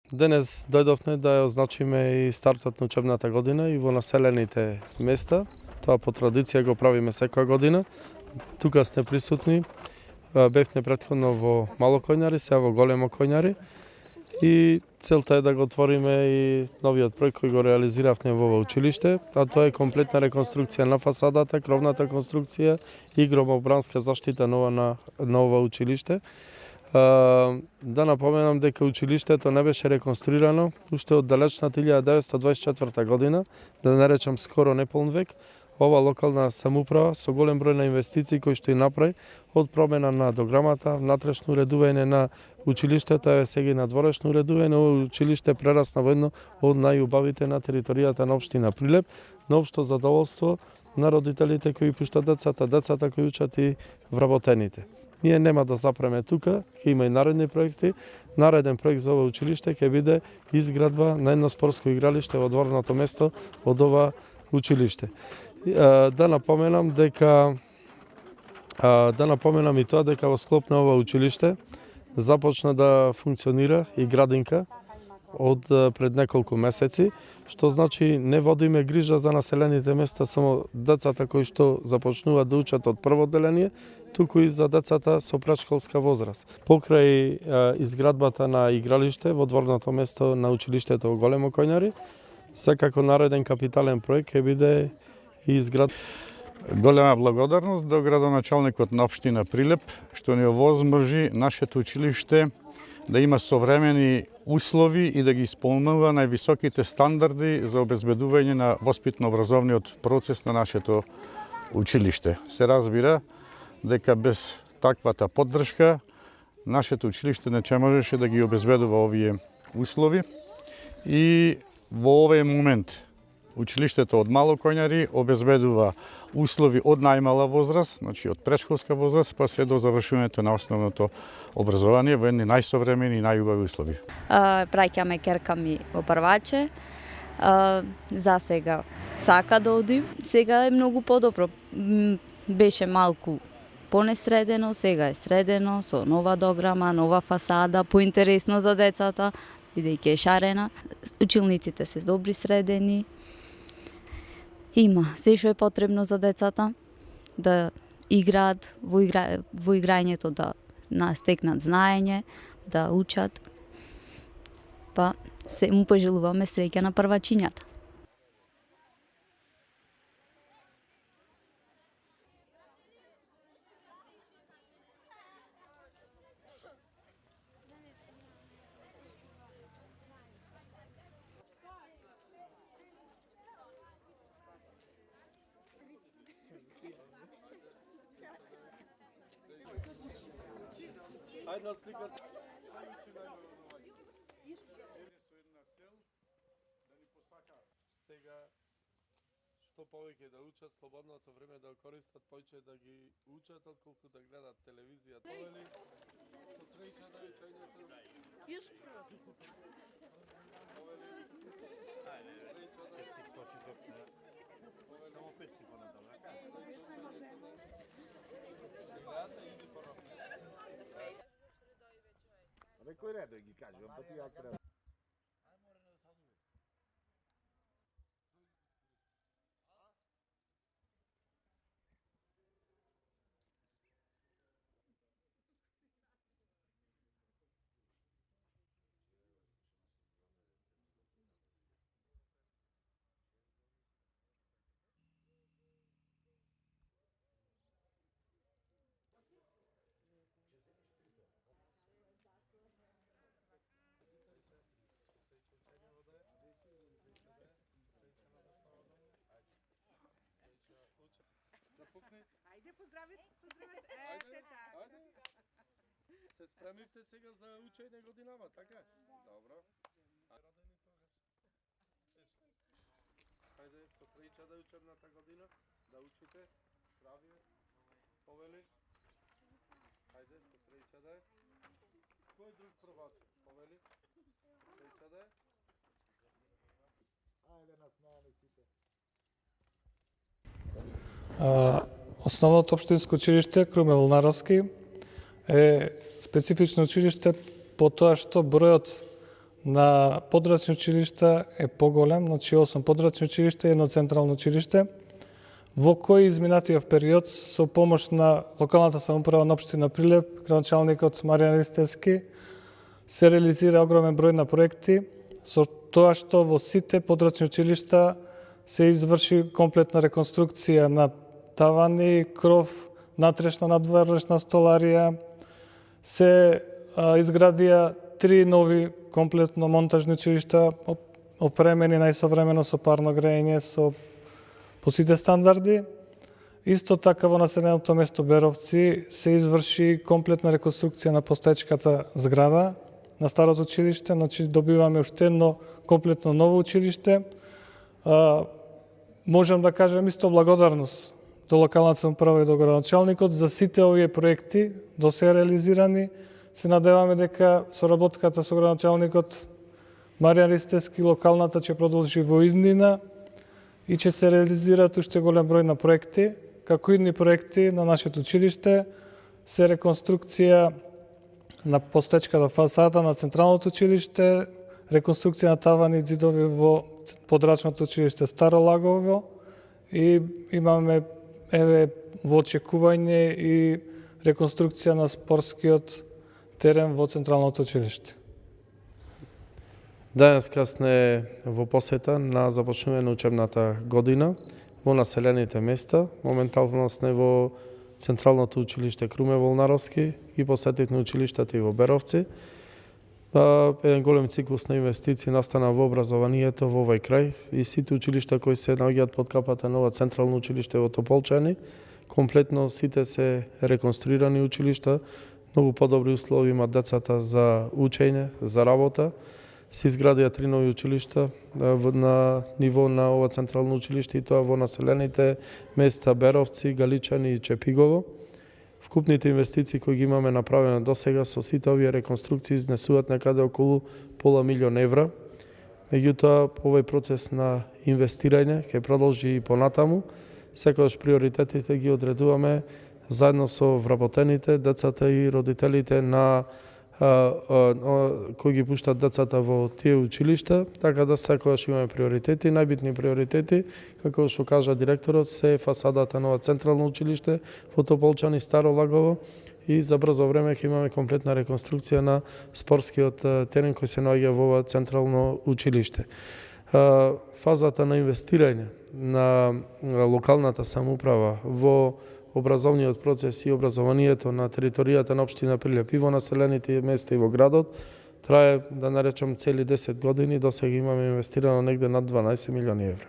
Денес дојдовме да ја означиме и стартот на учебната година и во населените места. Тоа по традиција го правиме секоја година. Тука сте присутни. Бевме претходно во Мало Којнари, сега во Големо Којнари. И целта е да го отвориме и новиот проект кој го реализиравме во ова училиште, а тоа е комплетна реконструкција на фасадата, кровната конструкција и громобранска заштита нова на ова училиште. Да напоменам дека училиштето не беше реконструирано уште од далечната 1924 година, да не речам скоро неполн век. Ова локална самоуправа со голем број на инвестиции кои што и направи од промена на дограмата, внатрешно уредување на училиштето, е сега и надворешно уредување. Ова училиште прерасна во едно од најубавите на територијата на општина Прилеп, на општо задоволство на родителите кои пуштат децата кои учат и вработените. Ние нема да запреме тука, ќе има и наредни проекти. Нареден проект за ова училиште ќе биде изградба на едно спортско игралиште во дворното место од ова училиште. Да напоменам и тоа дека во склоп на ова училиште започна да функционира и градинка од пред неколку месеци, што значи не водиме грижа за населените места само децата кои што започнуваат да учат од прво одделение, туку и за децата со претшколска возраст. Покрај изградбата на игралиште во дворното место на училиштето во Големо Којнари, секако нареден капитален проект ќе биде и изград. Голема благодарност до градоначалникот на општина Прилеп што ни овозможи нашето училиште да има современи услови и да ги исполнува највисоките стандарди за обезбедување на воспитно-образовниот процес на нашето училиште. Се разбира дека без таквата поддршка нашето училиште не можеше да ги обезбедува овие услови и во овој момент училиштето од Мало Којнари обезбедува услови од најмала возраст, значи од претшколска возраст, па се до завршувањето на основното образование во едни најсовремени и најубави услови. Праќаме керка ми во прваче. За сега сака да одим. Сега е многу подобро. Беше малку понесредено, сега е средено, со нова дограма, нова фасада, поинтересно за децата, бидејќи е шарена. Училниците се добри средени. Има се што е потребно за децата, да играат во играњето, да стекнат знаење, да учат. Па се му пожелуваме среќа на првачињата. Ајде слика. Сега што повеќе да учат, слободното време да користат, појче да ги учат отколку да гледат телевизија. Повели со среќа да е чајното. Абе, кој редој ги кажувам, па ти јас редој. Ајде, поздравете. Ете така. Се спремивте сега за учење годинава, така? Добро. Ајде, со среќа да учебната година, да учите, здравје, повели. Ајде, со среќа да е. Кој друг првач, повели? Среќа да е. Ајде, насмеани сите. Основното општинско училиште Круме Волнаровски е специфично училиште по тоа што бројот на подрачни училишта е поголем, значи 8 подрачни училишта и едно централно училиште, во кој изминатиот период со помош на локалната самоуправа на општина Прилеп, градоначалникот Маријан Ристевски, се реализира огромен број на проекти, со тоа што во сите подрачни училишта се изврши комплетна реконструкција на тавани, кров, натрешна надворешна столарија, се изградија 3 нови комплетно монтажни училишта, опремени најсовремено со парно грејење, по сите стандарди. Исто така во населеното место Беровци се изврши комплетна реконструкција на постоечката зграда на старото училиште, значи добиваме уште едно комплетно ново училиште. Можам да кажам исто благодарност до локалната самоуправа и до градоначалникот за сите овие проекти до се реализирани. Се надеваме дека соработката со градоначалникот Маријан Ристевски локалната ќе продолжи во иднина и ќе се реализираат уште голем број на проекти. Како идни проекти на нашето училиште се реконструкција на постоечката фасада на централното училиште, реконструкција на тавани и ѕидови во подрачното училиште Старо Лагово и имаме во очекување и реконструкција на спортскиот терен во централното училиште. Денеска сме во посета на започнување на учебната година во населените места. Моментално сме во Централното училиште Круме Волнаровски и посетивме училиштата и во Беровци. Еден голем циклус на инвестиции настана во образованието во овој крај и сите училишта кои се наоѓаат под капата на ова Централно училиште во Тополчани, комплетно сите се реконструирани училишта, многу подобри услови имаат децата за учење, за работа. Се изградија 3 нови училишта на ниво на ова Централно училиште и тоа во населените места Беровци, Галичани и Чепигово. Вкупните инвестиции кои ги имаме направени до сега со сите овие реконструкции изнесуваат некаде околу $500,000 евра. Меѓутоа, овој процес на инвестирање ќе продолжи и понатаму. Секогаш приоритетите ги одредуваме заедно со вработените, децата и родителите на кои ги пуштат децата во тие училишта, така да секогаш имаме приоритети. Најбитни приоритети, како што кажа директорот, се фасадата на ова Централно училиште во Тополчани, Старо Лагово и за брзо време ќе имаме комплетна реконструкција на спортскиот терен кој се наоѓа во ова Централно училиште. Фазата на инвестирање на локалната самоуправа во образовниот процес и образованието на територијата на општина Прилеп и во населените места и во градот трае, да наречам, цели 10 години. До сега имаме инвестирано негде над $12 милиони евра.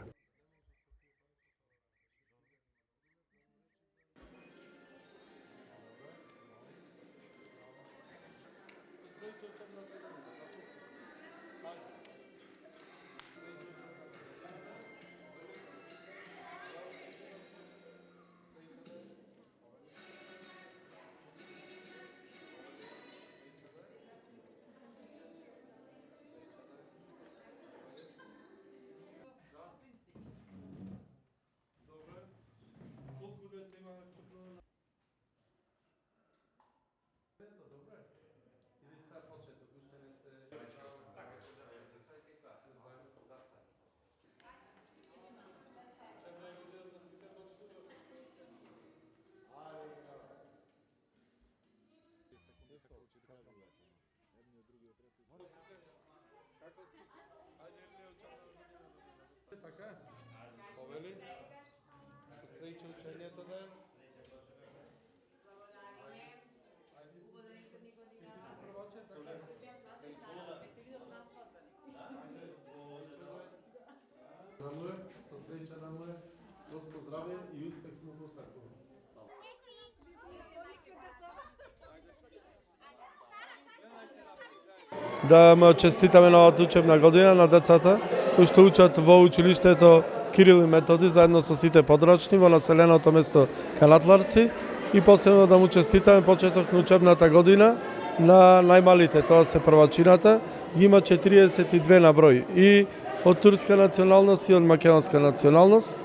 Да ме честитаме новата учебна година на децата кои што учат во училиштето Кирил и Методи заедно со сите подрачни во населеното место Канатларци и посебно да му честитаме почеток на учебната година на најмалите, тоа се првачината, ги има 42 на број и од турска националност и од македонска националност.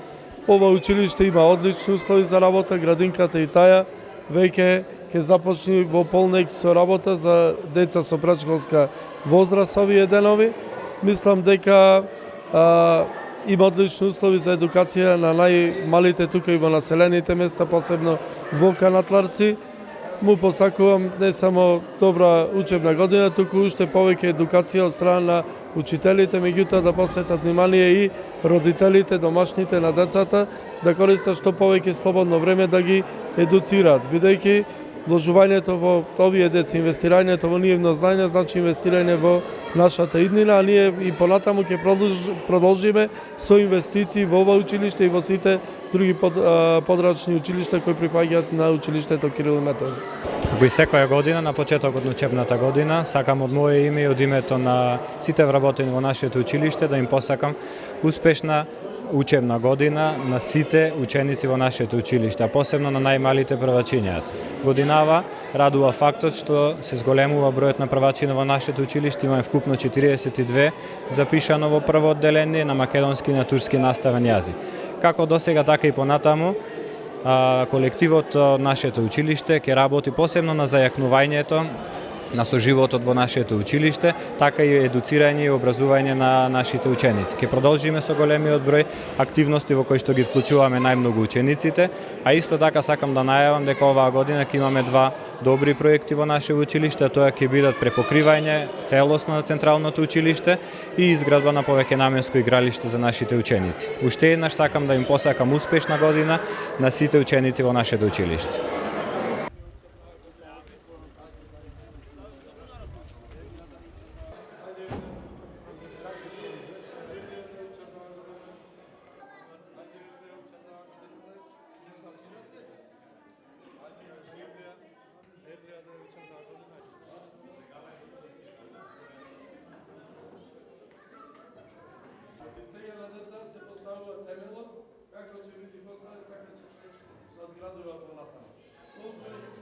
Ова училиште има одлични услови за работа, градинката и таја веќе ќе започне во полнек со работа за деца со предшколска возрастовие денови. Мислам дека има одлични услови за едукација на најмалите тука и во населените места, посебно во Канатларци. Му посакувам не само добра учебна година, туку уште повеќе едукација од страна на учителите, меѓутоа да посветат внимание и родителите, домашните на децата, да користат што повеќе слободно време да ги едуцираат, бидејќи вложувањето во овие деца, инвестирањето во нивно знање, значи инвестирање во нашата иднина, а ние и понатаму ќе продолжиме со инвестиции во ова училиште и во сите други подрачни училишта кои припаѓаат на училиштето Кирил и Методи. Како и секоја година, на почетокот на учебната година, сакам од моје име и од името на сите вработени во нашето училиште да им посакам успешна учебна година на сите ученици во нашето училиште, а посебно на најмалите првачињата. Годинава радува фактот што се зголемува бројот на првачина во нашето училиште, имаме вкупно 42 запишано во прво одделение на македонски и на турски наставен јазик. Како досега, така и понатаму, колективот од нашето училиште ќе работи посебно на зајакнувањето на соживотот во нашето училиште, така и едуцирање и образување на нашите ученици. Ќе продолжиме со големиот број активности во кои што ги вклучуваме најмногу учениците, а исто така сакам да најавам дека оваа година ќе имаме два добри проекти во нашето училиште, тоа ќе бидат препокривање целосно на централното училиште и изградба на повеќенаменско игралиште за нашите ученици. Уште еднаш сакам да им посакам успешна година на сите ученици во нашето училиште. Сега на деца се поставува темелот, како ќе биде поставен, така ќе се надградува понатаму.